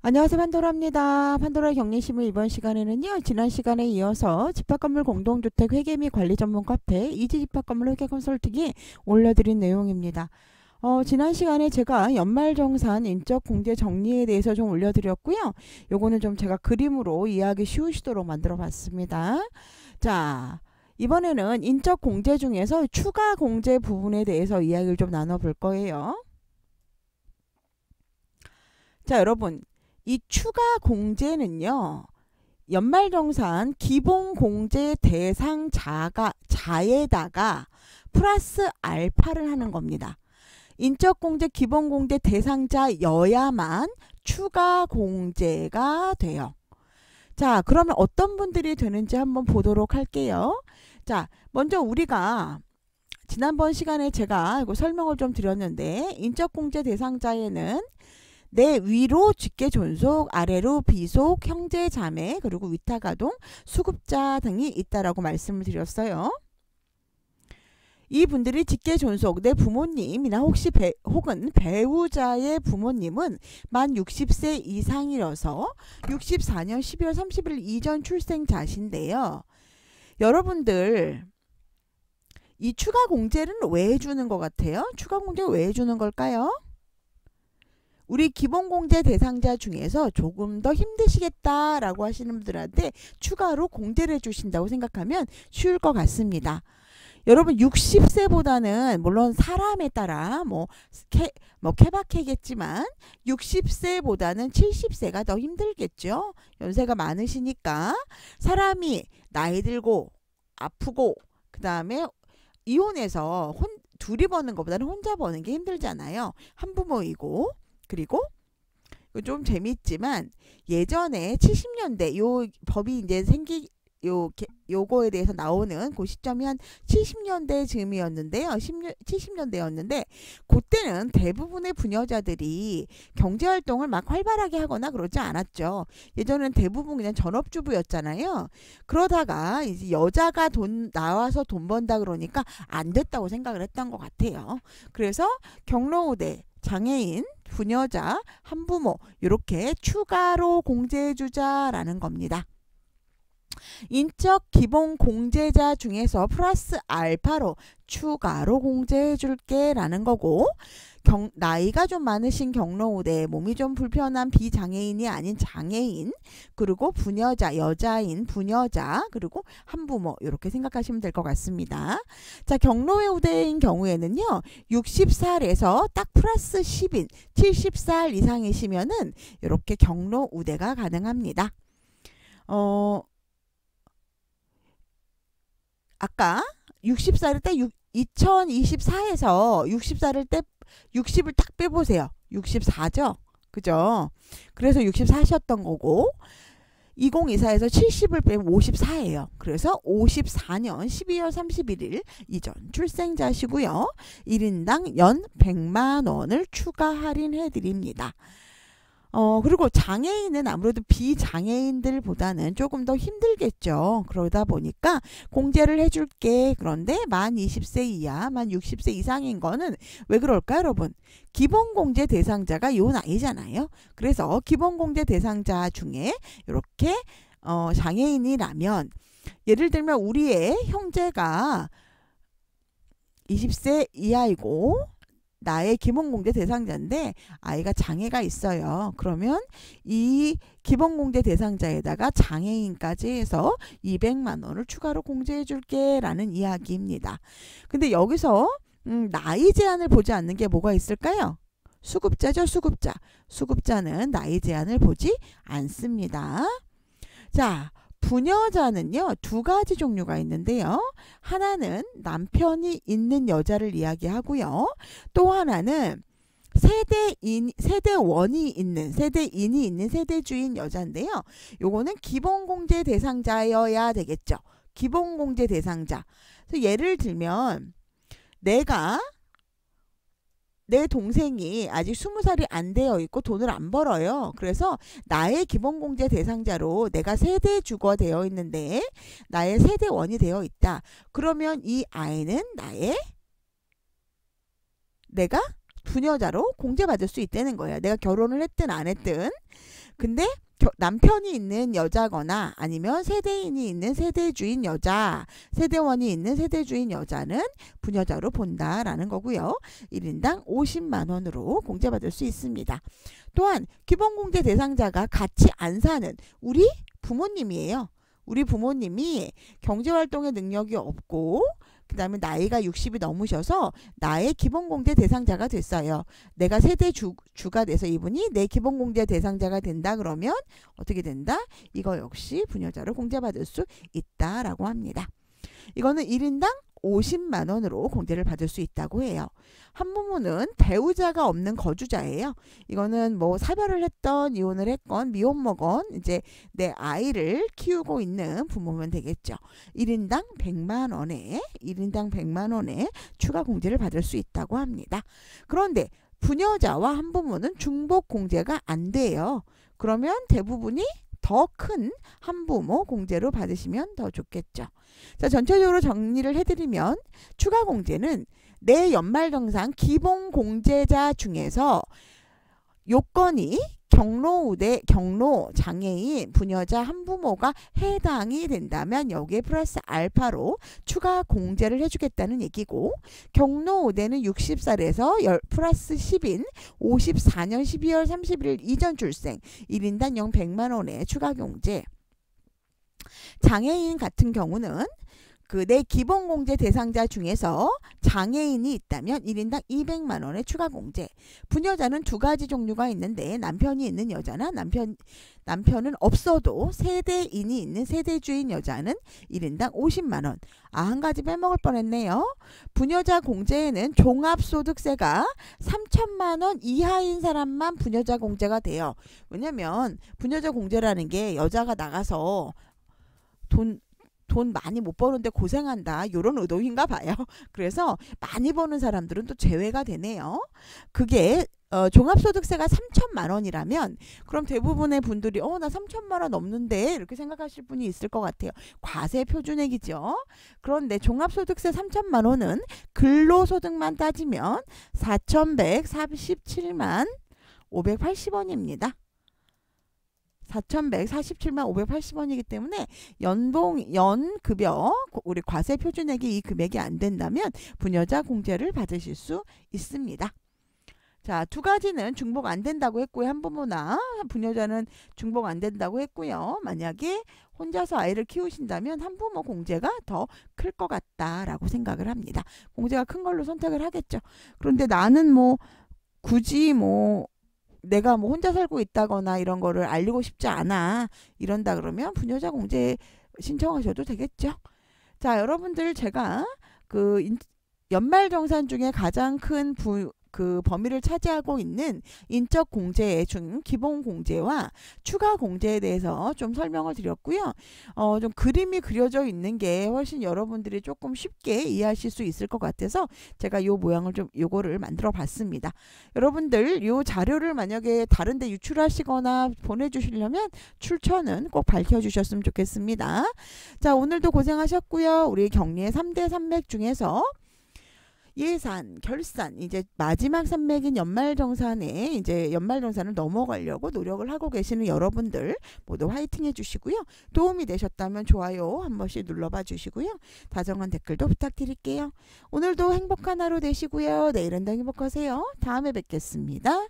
안녕하세요. 판도라입니다. 판도라 격리심의 이번 시간에는요. 지난 시간에 이어서 집합건물 공동주택 회계 및 관리 전문 카페 이지집합건물 회계 컨설팅이 올려드린 내용입니다. 지난 시간에 제가 연말정산 인적 공제 정리에 대해서 좀 올려드렸고요. 요거는 좀 제가 그림으로 이해하기 쉬우시도록 만들어 봤습니다. 자, 이번에는 인적 공제 중에서 추가 공제 부분에 대해서 이야기를 좀 나눠볼 거예요. 자, 여러분. 이 추가 공제는요. 연말정산 기본공제 대상자에다가 플러스 알파를 하는 겁니다. 인적공제 기본공제 대상자여야만 추가 공제가 돼요. 자, 그러면 어떤 분들이 되는지 한번 보도록 할게요. 자, 먼저 우리가 지난번 시간에 제가 이거 설명을 좀 드렸는데 인적공제 대상자에는 내 위로 직계 존속, 아래로 비속, 형제, 자매, 그리고 위탁아동, 수급자 등이 있다라고 말씀을 드렸어요. 이분들이 직계 존속, 내 부모님이나 혹은 배우자의 부모님은 만 60세 이상이라서 64년 12월 30일 이전 출생자신데요. 여러분들 이 추가 공제는 왜 해주는 것 같아요? 추가 공제가 왜 해주는 걸까요? 우리 기본공제 대상자 중에서 조금 더 힘드시겠다라고 하시는 분들한테 추가로 공제를 해주신다고 생각하면 쉬울 것 같습니다. 여러분 60세보다는 물론 사람에 따라 케바케겠지만 60세보다는 70세가 더 힘들겠죠. 연세가 많으시니까 사람이 나이 들고 아프고 그 다음에 이혼해서 둘이 버는 것보다는 혼자 버는 게 힘들잖아요. 한부모이고. 그리고 좀 재밌지만 예전에 70년대 요 법이 이제 요거에 대해서 나오는 그 시점이 한 70년대 즈음이었는데요. 70년대였는데 그때는 대부분의 부녀자들이 경제활동을 막 활발하게 하거나 그러지 않았죠. 예전엔 대부분 그냥 전업주부였잖아요. 그러다가 이제 여자가 나와서 돈 번다 그러니까 안 됐다고 생각을 했던 것 같아요. 그래서 경로우대, 장애인, 부녀자, 한부모 이렇게 추가로 공제해주자라는 겁니다. 인적 기본 공제자 중에서 플러스 알파로 추가로 공제해줄게 라는 거고, 나이가 좀 많으신 경로우대, 몸이 좀 불편한 비장애인이 아닌 장애인, 그리고 부녀자, 여자인 부녀자, 그리고 한부모 이렇게 생각하시면 될 것 같습니다. 자, 경로우대인 경우에는요. 60살에서 딱 플러스 10인 70살 이상이시면은 이렇게 경로우대가 가능합니다. 아까 60살을 때 2024에서 60을 딱 빼보세요. 64죠? 그죠? 그래서 64셨던 거고 2024에서 70을 빼면 54예요. 그래서 54년 12월 31일 이전 출생자시고요. 1인당 연 100만 원을 추가 할인해 드립니다. 그리고 장애인은 아무래도 비장애인들보다는 조금 더 힘들겠죠. 그러다 보니까 공제를 해줄게. 그런데 만 20세 이하, 만 60세 이상인 거는 왜 그럴까요, 여러분? 기본공제 대상자가 요 나이잖아요. 그래서 기본공제 대상자 중에 이렇게 장애인이라면 예를 들면 우리의 형제가 20세 이하이고 나의 기본공제 대상자인데 아이가 장애가 있어요. 그러면 이 기본공제 대상자에다가 장애인까지 해서 200만 원을 추가로 공제해 줄게 라는 이야기입니다. 근데 여기서 나이 제한을 보지 않는 게 뭐가 있을까요? 수급자죠. 수급자. 수급자는 나이 제한을 보지 않습니다. 자, 부녀자는요. 두 가지 종류가 있는데요. 하나는 남편이 있는 여자를 이야기하고요. 또 하나는 세대인이 있는 세대주인 여자인데요. 요거는 기본공제 대상자여야 되겠죠. 기본공제 대상자. 그래서 예를 들면 내 동생이 아직 20살이 안 되어 있고 돈을 안 벌어요. 그래서 나의 기본공제 대상자로 내가 세대주거 되어 있는데 나의 세대원이 되어 있다. 그러면 이 아이는 내가 부녀자로 공제받을 수 있다는 거예요. 내가 결혼을 했든 안 했든. 근데 남편이 있는 여자거나 아니면 세대인이 있는 세대주인 여자, 세대원이 있는 세대주인 여자는 부녀자로 본다라는 거고요. 1인당 50만 원으로 공제받을 수 있습니다. 또한 기본공제 대상자가 같이 안 사는 우리 부모님이에요. 우리 부모님이 경제활동의 능력이 없고 그 다음에 나이가 60이 넘으셔서 나의 기본공제 대상자가 됐어요. 내가 세대주가 돼서 이분이 내 기본공제 대상자가 된다 그러면 어떻게 된다? 이거 역시 부녀자로 공제받을 수 있다라고 합니다. 이거는 1인당 50만 원으로 공제를 받을 수 있다고 해요. 한부모는 배우자가 없는 거주자예요. 이거는 뭐 사별을 했던, 이혼을 했건, 미혼모건 이제 내 아이를 키우고 있는 부모면 되겠죠. 1인당 100만 원에 추가 공제를 받을 수 있다고 합니다. 그런데 부녀자와 한부모는 중복 공제가 안 돼요. 그러면 대부분이 더 큰 한부모 공제로 받으시면 더 좋겠죠. 자, 전체적으로 정리를 해드리면 추가 공제는 내 연말정산 기본 공제자 중에서 요건이 경로, 장애인, 부녀자, 한부모가 해당이 된다면 여기에 플러스 알파로 추가 공제를 해주겠다는 얘기고, 경로 우대는 60살에서 플러스 10인 54년 12월 31일 이전 출생 1인당 영 100만 원의 추가 공제. 장애인 같은 경우는 그 내 기본 공제 대상자 중에서 장애인이 있다면 1인당 200만 원의 추가 공제. 부녀자는 두 가지 종류가 있는데 남편이 있는 여자나 남편은 없어도 세대인이 있는 세대주인 여자는 1인당 50만 원. 한 가지 빼먹을 뻔했네요. 부녀자 공제에는 종합소득세가 3천만 원 이하인 사람만 부녀자 공제가 돼요. 왜냐면 부녀자 공제라는 게 여자가 나가서 돈 많이 못 버는데 고생한다 이런 의도인가 봐요. 그래서 많이 버는 사람들은 또 제외가 되네요. 그게 종합소득세가 3천만 원이라면 그럼 대부분의 분들이 나 3천만 원 넘는데 이렇게 생각하실 분이 있을 것 같아요. 과세 표준액이죠. 그런데 종합소득세 3천만 원은 근로소득만 따지면 4,147만 580원입니다. 4,147만 580원이기 때문에 연급여 우리 과세 표준액이 이 금액이 안 된다면 부녀자 공제를 받으실 수 있습니다. 자, 두 가지는 중복 안 된다고 했고요. 한부모나 부녀자는 중복 안 된다고 했고요. 만약에 혼자서 아이를 키우신다면 한부모 공제가 더 클 것 같다라고 생각을 합니다. 공제가 큰 걸로 선택을 하겠죠. 그런데 나는 굳이 내가 혼자 살고 있다거나 이런 거를 알리고 싶지 않아 이런다 그러면 부녀자 공제 신청하셔도 되겠죠. 자, 여러분들 제가 그 연말정산 중에 가장 큰 그 범위를 차지하고 있는 인적 공제 중 기본 공제와 추가 공제에 대해서 좀 설명을 드렸고요. 좀 그림이 그려져 있는 게 훨씬 여러분들이 조금 쉽게 이해하실 수 있을 것 같아서 제가 요 모양을 요거를 만들어 봤습니다. 여러분들 요 자료를 만약에 다른 데 유출하시거나 보내주시려면 출처는 꼭 밝혀주셨으면 좋겠습니다. 자, 오늘도 고생하셨고요. 우리 격리의 3대 산맥 중에서 예산, 결산, 이제 마지막 산맥인 연말정산에 이제 연말정산을 넘어가려고 노력을 하고 계시는 여러분들 모두 화이팅 해주시고요. 도움이 되셨다면 좋아요 한 번씩 눌러봐 주시고요. 다정한 댓글도 부탁드릴게요. 오늘도 행복한 하루 되시고요. 내일은 더 행복하세요. 다음에 뵙겠습니다.